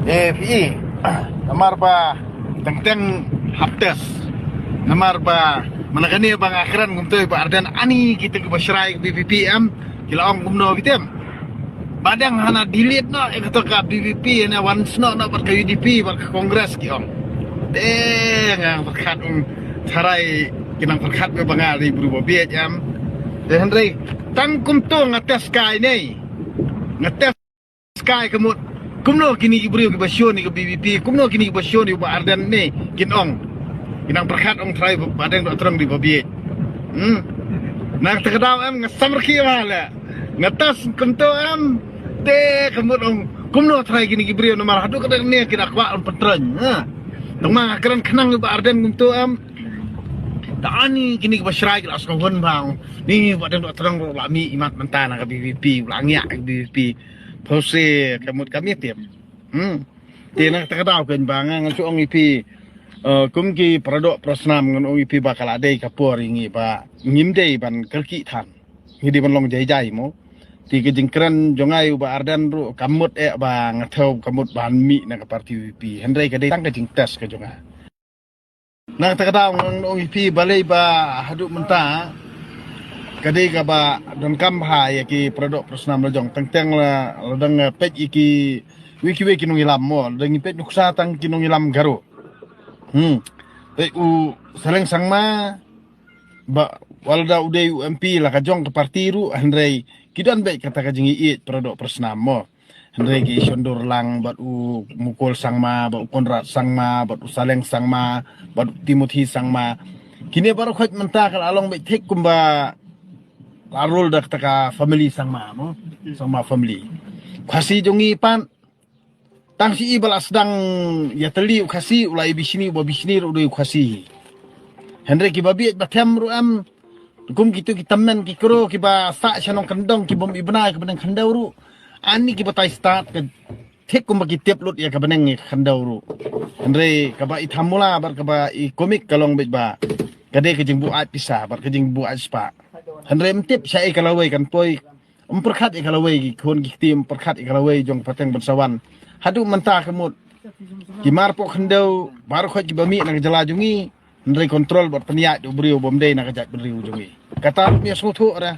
PE namar ba tentang haptes namar ba manakani bang akhiran kumto ba Ardent ani kita ke basrai BPPM kila ong kumno bitem badang hana delete no kata ka BPP na once no ber ke UDP ber ke kongres ki ong ngang berkat carai kinang berkat be bangali berubah biat jam Henry tang kumto ngates kai ni ngates kai kemut kumno kini ibrio ke basyo ni ke BPP kumno kini ke basyo ni ba Ardent ni kinong kinang berkat ong try badang dok terang di babiat nak terkadau am ngasamr ki wala ngatas kumto am te kemut ong kumno try kini ibrio nomor hadu kadang ni kina kwa on petreng tengah keren kenang ba Ardent kumto am Dani kini ke basrai ke askon bang ni badang dok terang lami imat mentana ke BPP ulangia ke BPP pose kami tiap tina terkadau kan bang ngan suong IP kumki pradok prasnam ngan ong IP bakal adai kapor ingi ba ngimdei ban kerki tan ngidi ban long jai mo ti ke jengkran jongai ba Ardent ru kamut ba ngathau kamut ban mi na ka parti UP hendrai ka dei tang ka jingtas ka jonga na terkadau ngan ong IP balai ba haduk menta kadai ka ba don kam ha ya ki pradok prasnam lojong tengteng la ladang pej iki wiki nung ilam mo ladang pej nuksa tang kinung ilam garo u saleng sangma ba walda udai UMP la kajong ke parti ru hendrai kidan baik kata kajingi it pradok prasnam mo hendrai ki shondur lang bat u mukul sangma bat u konrat sangma bat u saleng sangma bat u Timothy sangma kini baru khot menta kal along baik tek kumba larul dak taka family sangma mo sangma family khasi jongi pan tang si ibal asdang ya teli khasi ulai bisini bo bisini ru doi khasi hendrai ki babi batem ru am kum gitu ki tamen ki kro ki ba sa chanong kandong ki bom ibna ki benang khandau ru ani ki batai start ke tek kum bagi tiap lut ya ka benang ni khandau ru hendrai ka ba ithamula bar ka ba I komik kalong bet ba kade ke jing buat pisah bar ke jing buat spa hendrai mtip sai kalawai kan poi perkhat ikalawai ki kon ki tim perkhat ikalawai jong pateng bersawan hadu mentah kemut kimar po khandau baru khot ki bami nak jala jungi ndai kontrol buat peniak du brio bomdei nak jat beriu jungi kata mi soto ra